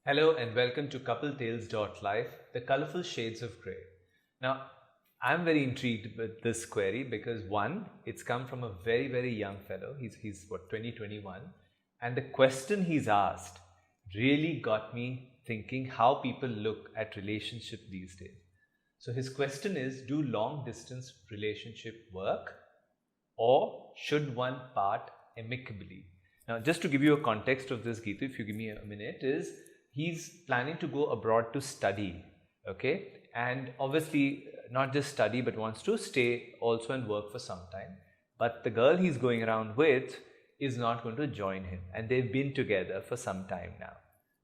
Hello and welcome to CoupleTales.life, the colorful shades of grey. Now, I'm very intrigued with this query because one, it's come from a very young fellow. He's what, 2021, and the question he's asked really got me thinking how people look at relationship these days. So his question is, do long distance relationship work, or should one part amicably? Now, just to give you a context of this, Geetu, if you give me a minute, is he's planning to go abroad to study, okay? And obviously, not just study, but wants to stay also and work for some time. But the girl he's going around with is not going to join him, and they've been together for some time now.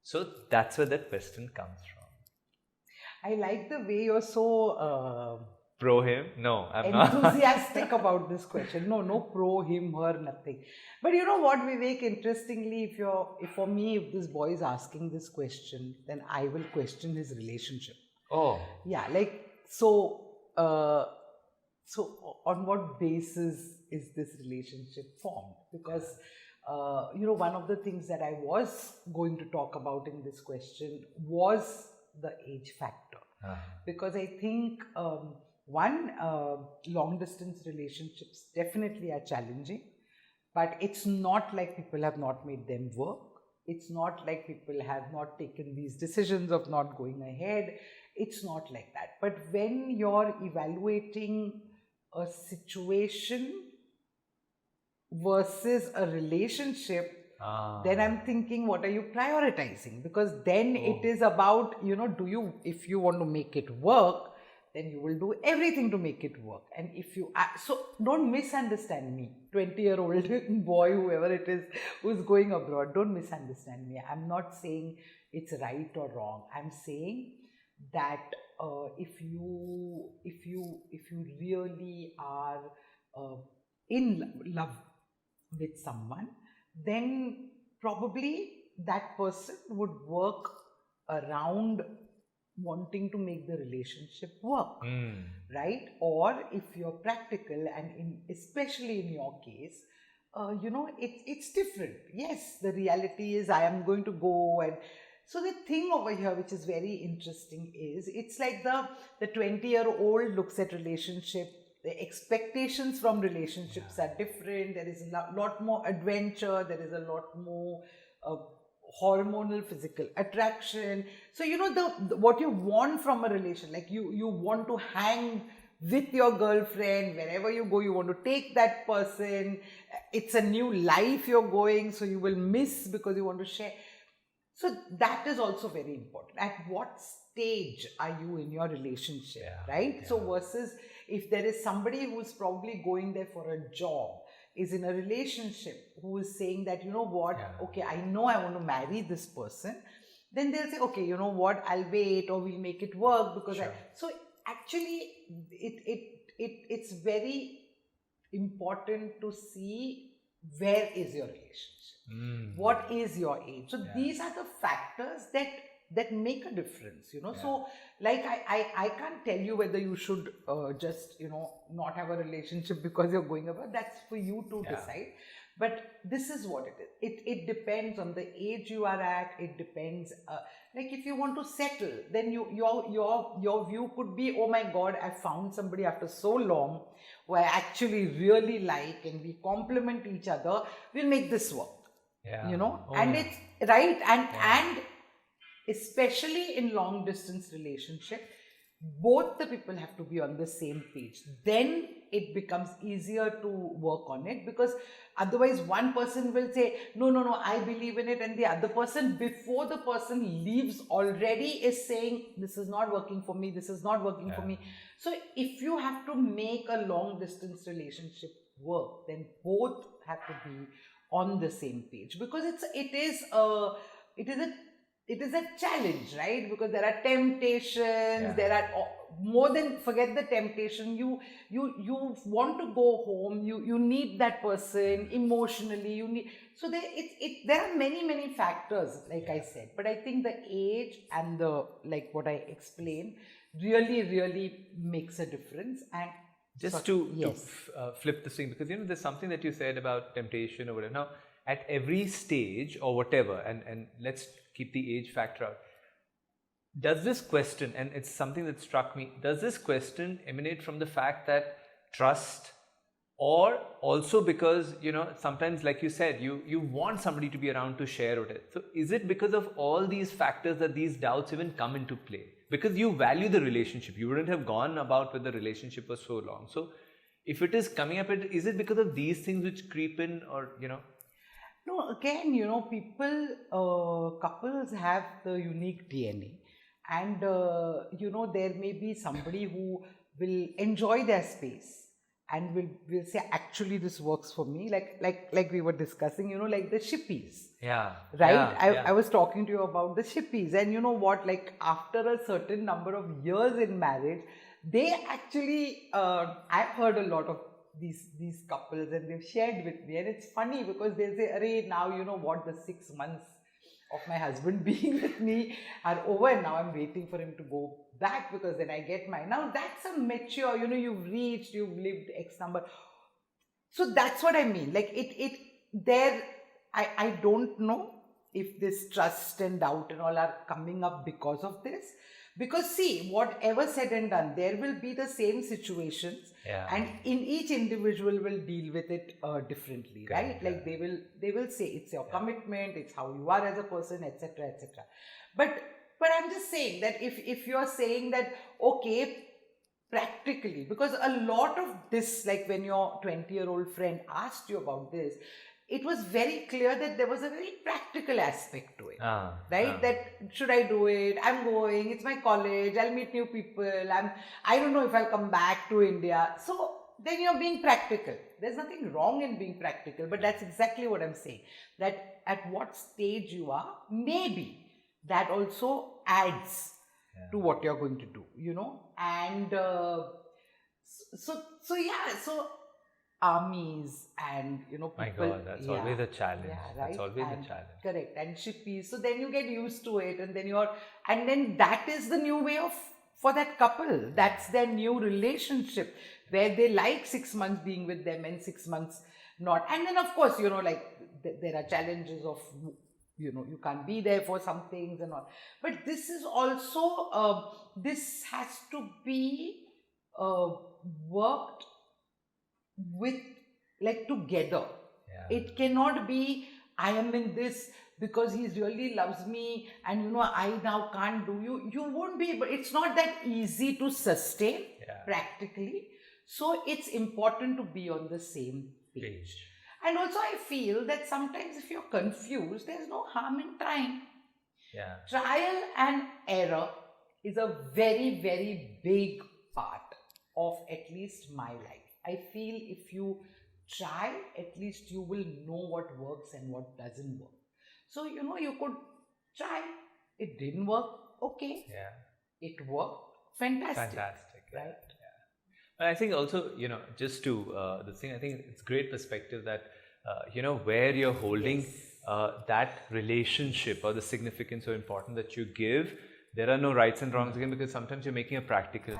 So that's where that question comes from. I like the way you're so Pro him? No, I'm not. enthusiastic about this question. No pro him, her, nothing. But you know what, Vivek? Interestingly, if for me, if this boy is asking this question, then I will question his relationship. Oh, Yeah, like so on what basis is this relationship formed? Because one of the things that I was going to talk about in this question was the age factor. Because I think long distance relationships definitely are challenging, but it's not like people have not made them work. It's not like people have not taken these decisions of not going ahead. It's not like that. But when you're evaluating a situation versus a relationship, then I'm thinking, what are you prioritizing? Because then it is about, if you want to make it work, then you will do everything to make it work. And if you, so don't misunderstand me, 20-year-old boy, whoever it is, who's going abroad, don't misunderstand me. I'm not saying it's right or wrong. I'm saying that if you really are in love with someone, then probably that person would work around wanting to make the relationship work, right? Or if you're practical, and especially in your case, it's different. Yes, the reality is I am going to go. And so the thing over here which is very interesting is, it's like the 20-year-old looks at relationship, the expectations from relationships are different. There is a lot more adventure, there is a lot more hormonal physical attraction. So the what you want from a relation, like you want to hang with your girlfriend wherever you go, you want to take that person. It's a new life you're going, so you will miss because you want to share. So that is also very important. At what stage are you in your relationship, right? So versus if there is somebody who's probably going there for a job, is in a relationship, who is saying that, okay, I know I want to marry this person, then they'll say, okay, you know what, I'll wait, or we'll make it work because so actually it's very important to see where is your relationship, what is your age. So these are the factors that make a difference, so like I can't tell you whether you should just not have a relationship because you're going abroad. That's for you to decide. But this is what it is. It depends on the age you are at. It depends, like if you want to settle, then your view could be, oh my God, I found somebody after so long who I actually really like, and we complement each other, we'll make this work. It's right. And especially in long distance relationship, both the people have to be on the same page. Then it becomes easier to work on it, because otherwise one person will say, no, I believe in it, and the other person, before the person leaves, already is saying, this is not working for me, this is not working for me. So if you have to make a long distance relationship work, then both have to be on the same page, because it is a challenge, right? Because there are temptations, there are more than, forget the temptation, you want to go home, you need that person emotionally, you need, so there are many factors, like I said. But I think the age and the, like what I explained, really makes a difference. And just to flip this thing, because there's something that you said about temptation or whatever. Now, at every stage or whatever, and let's keep the age factor out, does this question, and it's something that struck me, does this question emanate from the fact that trust, or also because, you know, sometimes, like you said, you want somebody to be around to share it. So is it because of all these factors that these doubts even come into play? Because you value the relationship, you wouldn't have gone about with the relationship for so long. So if it is coming up, is it because of these things which creep in, or, you know? No, again, you know, couples have the unique DNA, and you know, there may be somebody who will enjoy their space and will say, actually, this works for me. Like we were discussing, you know, like the shippies. Yeah. Right? Yeah, I was talking to you about the shippies, and you know what, like after a certain number of years in marriage, they actually, I've heard a lot of these couples, and they've shared with me, and it's funny because they say, "Arey, now you know what, the 6 months of my husband being with me are over, and now I'm waiting for him to go back because then I get mine." Now that's a mature, you know, you've lived X number. So that's what I mean. Like I don't know if this trust and doubt and all are coming up because of this. Because see, whatever said and done, there will be the same situations, and in each individual will deal with it differently, right? Like they will say it's your commitment, it's how you are as a person, etc., etc. But I'm just saying that if you're saying that, okay, practically, because a lot of this, like when your 20-year-old friend asked you about this, it was very clear that there was a very practical aspect to it, right? That should I do it? I'm going, it's my college, I'll meet new people, I don't know if I'll come back to India. So then you're being practical. There's nothing wrong in being practical, but that's exactly what I'm saying. That at what stage you are, maybe that also adds to what you're going to do, you know? And so armies and, you know, people. My God, that's always a challenge. Yeah, right? That's always and, a challenge. Correct. And shippies. So then you get used to it, and then that is the new way for that couple. That's their new relationship, where they like 6 months being with them and 6 months not. And then of course, you know, like there are challenges of, you know, you can't be there for some things and all. But this is also, this has to be worked with, like, together. It cannot be, I am in this because he really loves me, and you know, I now can't do you won't be able. It's not that easy to sustain practically. So it's important to be on the same page. And also I feel that sometimes if you're confused, there's no harm in trying. Trial and error is a very, very big part of at least my life. I feel if you try, at least you will know what works and what doesn't work. So, you know, you could try. It didn't work. Okay. It worked. Fantastic. Right? But I think also, you know, just to the thing, I think it's great perspective that, you know, where you're holding that relationship or the significance or importance that you give. There are no rights and wrongs again, because sometimes you're making a practical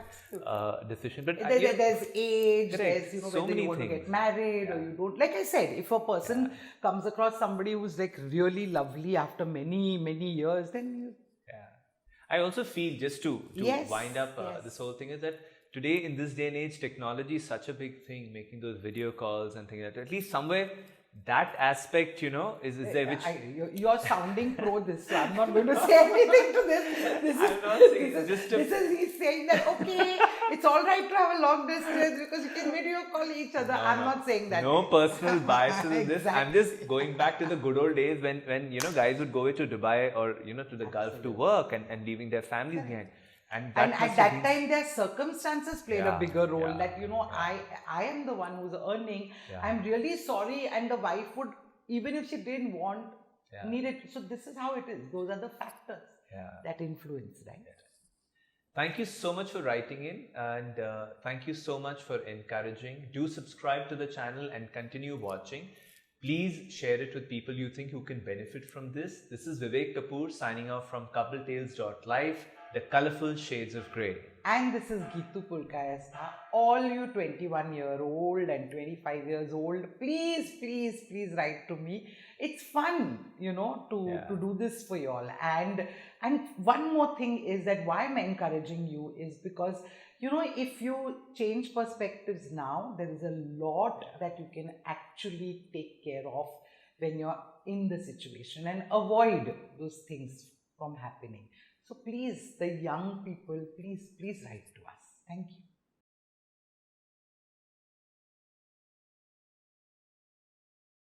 decision. But there's age, correct. There's, you know, so whether you want to get married or you don't. Like I said, if a person comes across somebody who's like really lovely after many, many years, then I also feel, just to wind up this whole thing, is that today in this day and age, technology is such a big thing, making those video calls and things like that. At least somewhere, that aspect, you know, is there, which you're sounding pro this, so I'm not going to say anything to this. I'm not saying He's saying that, okay, it's all right to have a long distance because you can video call each other. I'm not saying that. No personal biases in this. I'm just going back to the good old days when you know, guys would go to Dubai or, you know, to the Gulf to work and leaving their families behind. And at that time, their circumstances played a bigger role. That, you know, I am the one who's earning. I'm really sorry, and the wife would, even if she didn't want, need it. So this is how it is. Those are the factors that influence, right? Thank you so much for writing in, and thank you so much for encouraging. Do subscribe to the channel and continue watching. Please share it with people you think who can benefit from this. This is Vivek Kapoor signing off from coupletales.life. The Colorful Shades of Grey. And this is Gitu Pulkayastha. All you 21-year-old and 25 years old, please, please, please write to me. It's fun, to do this for you all. And one more thing is that why I'm encouraging you is because, if you change perspectives now, there is a lot that you can actually take care of when you're in the situation and avoid those things from happening. So please, the young people, please, please write to us. Thank you.